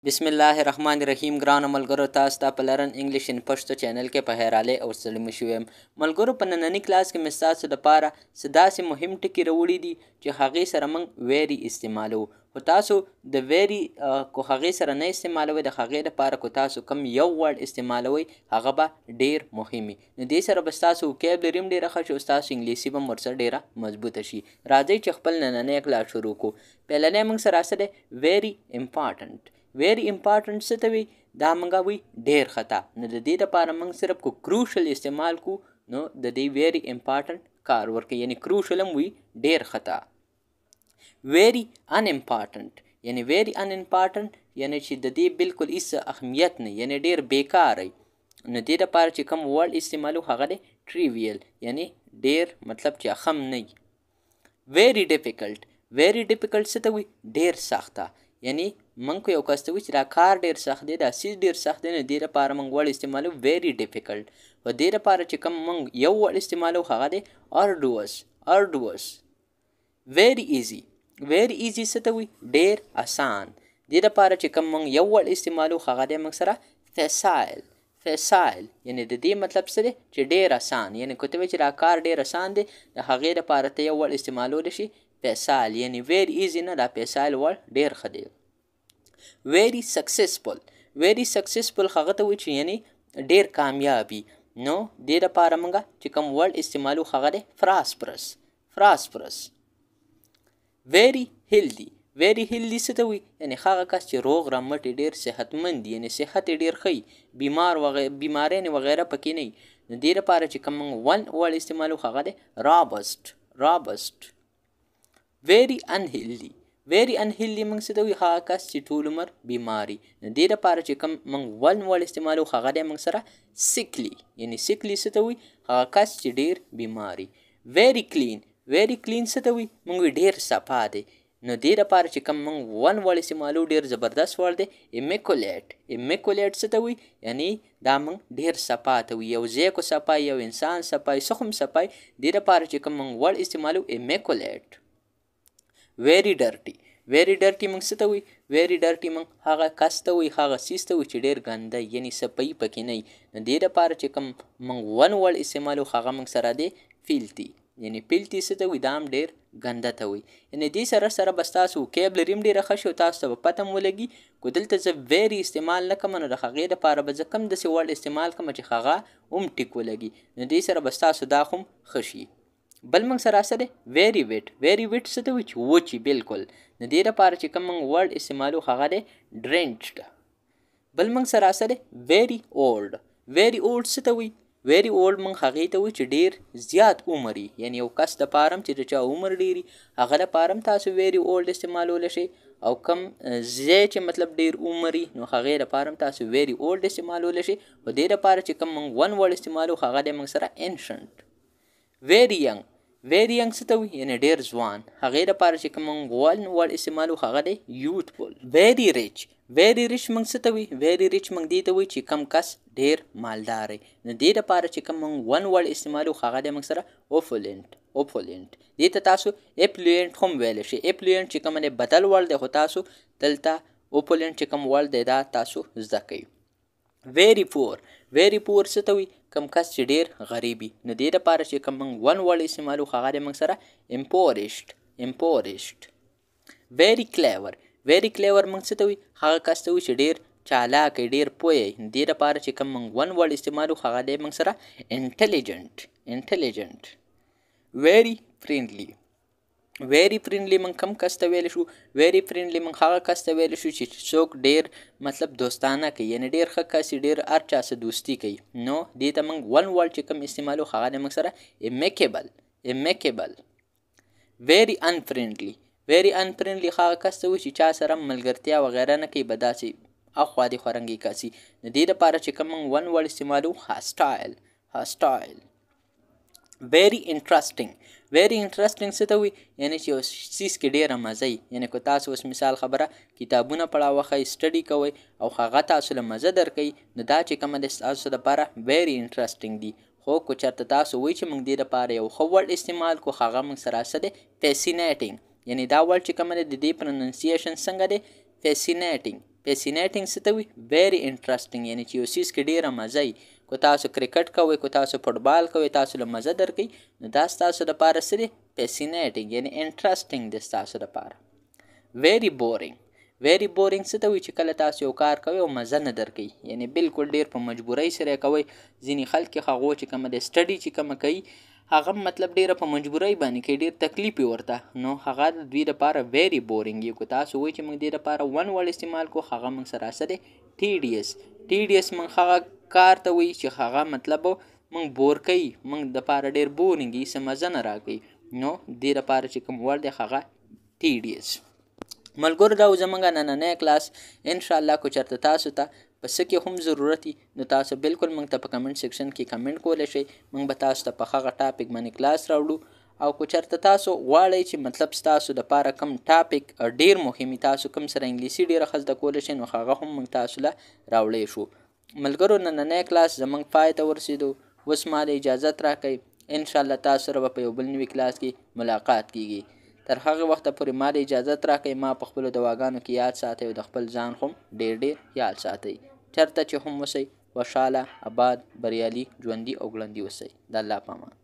بسم الله الرحمن الرحیم. ګرانو ملګرو، تاسو ته په لرن انګلیش ان پښتو چینل کې په حیرانۍ او ستړي مه شوي یم. ملګرو، په ننني کلاس کې مې ستاسو دپاره څه داسې مهم ټکي راوړي دي چې هغې سره موږ ویری استعمالوو. خو تاسو د ویری کو هغې سره نه استعمالوئ، د هغې دپاره کو تاسو کوم یو ورډ استعمالوئ هغه به ډېر مهم وي. نو دې سره به ستاسو وکیبلري هم ډېره ښه شي او ستاسو انګلیسي به هم ورسره ډېره مضبوطه شي. راځئ چې خپل نننی کلاس شروع کړو. پیلنی موږ سره څه دی؟ ویری امپارټنټ. ویری امپارټنټ څه ته وي؟ دا موږ وایي ډېر خطا. نو د دې دپاره موږ صرف کو کروشل استعمال کو نو د دې ویری امپارټنټ کار ورکوي، یعنی کروشل هم وي ډېر خطا. ویری ان امپارټنټ یعنی ویری ان امپارټنټ یعنی چې د دې بالکل هېڅ اهمیت نه، یعنی ډېر بیکاره. نو دې دپاره چې کوم ورډ استعمالو هغه دی ټریویل، یعنی ډېر مطلب چې اخم نه وي. ویری ډیفیکلټ. ویری ډیفیکلټ څه ته وایي؟ ډېر سخته. یعنی موږ کو یو کس ته وایي چې دا کار ډېر سخت دی، دا څیز ډېر سخت دی، نو دې دپاره موږ ورډ استعمالو ویری ډیفیکلټ. په دې دپاره چې کوم موږ یو ورډ استعمالو هغه دی ارډوس. ارډوس. ویری ایزي. ویری ایزي څه ته وایي؟ ډېر اسان. دې دپاره چې کوم موږ یو ورډ استعمالو هغه دی موږ سره فیسایل. فیسایل یعنی د دې مطلب څه دی؟ چې ډېر اسان. یعنی که ته وایې چې دا کار ډېر اسان دی، د هغې دپاره ته یو ورډ استعمالولی شي فیسایل. یعنی ویری ایزي نه، دا فیسایل ورډ ډېر ښه دی. ویری سکسسفل. ویری سکسسفل هغه ته وایي چې یعنی ډېر کامیابي. نو دې دپاره موږ چې کوم ورډ استعمالو هغه دی فراسپرس. فراسپرس. ویری هیلدي. ویری هیلدي څه ته وایي؟ یعنی هغه کس چې روغ رمټ یې ډېر صحتمند دي، یعنی صحت یې ډېر ښه وي، بیماریانې وغیره پکې نه وي. نو دې دپاره چې کوم موږ ون ورډ استعمالو هغه دی رابسټ. رابسټ. ویری انهیلدي. ویری انهیلدي موږ څه ته وایي؟ هغه کس چې ټول عمر بیماري. نو دې دپاره چې کوم موږ ون ورډ استعمالو هغه دی موږ سره سیکلی. یعنی سیکلی څه ته وایي؟ هغه کس چې ډېر بیماري. ویری کلین. ویری کلین څه ته وایي؟ موږ وایي ډېر صفا دی. نو دې دپاره چې کوم موږ ون ورډ استعمالو ډېر زبردست ورډ دی امیکولیټ. امیکولیټ څه ته وایي؟ یعنی دا موږ ډېر صفا ته وایي، یو ځای کو صفا، یو انسان صفا، څه هم صفا. دې دپاره چې کوم موږ ورډ استعمالو امیکولیټ. ویری ډرټي. ویری ډرټي موږ څه ته وایي؟ ویری ډرټي موږ هغه کس ته وایي، هغه څیز ته وایي چې ډېر ګنده یعنی صفایي پکې نه وي. نو دې دپاره چې کوم موږ ون ورډ استعمالو هغه موږ سره دی فیلتي. یعنی فیلتي څه ته وایي؟ دا هم ډېر ګنده ته وایي. یعنی دې سره سره به ستاسو وکیبلري هم ډېره ښه شي او تاسو ته به پته هم ولګي. کو دلته زه ویری استعمال نه کوم، نو د هغې دپاره به زه کوم داسې ورډ استعمال کوم چې هغه هم ټیک ولګي. نو دې سره به ستاسو دا خو هم ښه شي. بل موږ سره څه دی؟ ویری ویټ. ویری ویټ څه ته وایي؟ چې وچي بالکل. نو دې دپاره چې کوم موږ ورډ استعمالو هغه دی ډرینچډ. بل موږ سره څه دی؟ ویری اولډ. ویری اولډ څه ته وایي؟ ویری اولډ موږ هغې ته وایي چې ډېر زیات عمر وي. یعنی یو کس دپاره هم چې د چا عمر ډېر وي هغه دپاره هم تاسو ویری اولډ استعمالولی شئ، او کم ځای چې مطلب ډېر عمر وي نو هغې دپاره هم تاسو ویری اولډ استعمالولی شئ. خو دې دپاره چې کوم موږ ون ورډ استعمالو هغه دی موږ سره انشنټ. ویری ینګ. ویری ینګ څه ته وایي؟ یعنی ډېر ځوان. هغې دپاره چې کوم موږ ون ورډ استعمالو هغه دی یوتفل. ویری ریچ. ویری ریچ موږ څه ته وایي؟ ویری ریچ موږ دې ته وایي چې کوم کس ډېر مالدار وي. نو دې دپاره چې کوم موږ ون ورډ استعمالو هغه دی موږ سره اوپولنټ. اوپولنټ. دې ته تاسو اپلوینټ هم ویلی شئ. اپلوینټ چې کوم دی بدل ورډ دی، خو تاسو دلته اوپولنټ چې کوم ورډ دی دا تاسو زده کوئ. ویری پور. ویری پور څه ته وایي؟ کوم کس چې ډېر غریب وي. نو دې دپاره چې کوم موږ ون ورډ استعمالو هغه دی موږ سره امپورشډ. امپورشډ. ویری کلیور. ویری کلیور موږ څه ته وایي؟ هغه کس ته وایي چې ډېر چالاک وي، ډېر پوه وي. دې دپاره چې کوم موږ ون ورډ استعمالو هغه دی موږ سره انټلیجنټ. انټلیجنټ. ویری فرینډلي. ویری فرینډلي موږ کوم کس ته ویلی شو؟ ویری فرینډلي موږ هغه کس ته ویلی شو چې څوک ډېر مطلب دوستانه کوي، یعنی ډېر ښه کس یې، ډېر هر چا سره دوستي کوي. نو دې ته موږ ون ورډ چې کوم استعمالو هغه دی موږ سره امیکیبل. امیکیبل. ویری انفرینډلي. ویری انفرینډلي هغه کس ته وایي چې چا سره ملګرتیا وغیره نه کوي، به داسې اخوا دې خورنګې کس وي. نو دې دپاره چې کوم موږ ون ورډ استعمالو هاسټایل. هاسټایل. ویری انټرسټینګ. ویری انټرسټینګ څه ته وایي؟ یعنی چې یو څیز کې ډېره مزه وي. یعنی که تاسو اوس مثال خبره کتابونه پړاوه ښئ، سټډي کوئ او هغه تاسو له مزه درکوي، نو دا چې کومه دی ستاسو دپاره ویری انټرسټینګ دي. خو که چېرته تاسو وایي چې موږ دې دپاره یو ښه ورډ استعمال کړو، هغه موږ سره څه دی؟ فیسینیټینګ. یعنی دا ورډ چې کومه دی د دې پروننسیشن څنګه دی؟ فیسینیټینګ. فیسینیټینګ څه ته وي؟ ویری انټرسټینګ، یعنې چې یو څیز کې ډېره مزه وي. که تاسو کرکټ کوئ، که تاسو فوټبال کوئ، تاسو له مزه درکوي، نو دا ستاسو دپاره څه دی؟ فیسینیټینګ، یعنې انټرسټینګ دی ستاسو دپاره. ویری بورینګ، ویری بورینګ څه ته وایي؟ چې کله تاسو یو کار کوئ او مزه نه درکوي، یعنې بالکل ډېر په مجبورۍ سره یې کوئ. ځینې خلک یې هغو چې کومه دی سټډي چې کومه کوي، هغه مطلب ډېره په مجبورۍ باندې کوي، ډېر تکلیف یې ورته، نو هغه د دوی دپاره ویری بورینګ وي. که تاسو وایئ چې موږ دې دپاره ون ورډ استعمال کړو، هغه موږ سره څه دی؟ ټیډیس. ټیډیس موږ هغه کار ته وایي چې هغه مطلب موږ بور کوي، موږ دپاره ډېر بورینګ وي، څه مزه نه راکوي، نو دې دپاره چې کوم ورډ دی هغه ټیډیس. ملګرو دا و زموږ نننی کلاس. انشاءالله که چېرته تاسو ته په څه کې هم ضرورت وي، نو تاسو بالکل موږ ته په کمنټ سیکشن کې کمنټ کولی شئ. موږ به تاسو ته په هغه ټاپک باندې کلاس راوړو. او که چېرته تاسو غواړئ چې مطلب ستاسو دپاره کوم ټاپک ډېر مهم وي، تاسو کوم سره انګلیسي ډېره ښه زده کولی شئ، نو هغه هم موږ تاسو له راوړی شو. ملګرو نننی کلاس زموږ پای ته ورسېدو. اوس ما له اجازت راکئ. انشاءالله تاسو سره به په یو بل نوي کلاس کې ملاقات کیږي. تر هغه وخته پورې ما له اجازت راکئ. ما په خپلو دواګانو کې یاد ساتئ او د خپل ځان هم ډېر ډېر یاد ساتئ. چېرته چې هم اوسئ، خوشحاله، اباد، بریالي، ژوندي او ګړندي اوسئ. د الله په امان.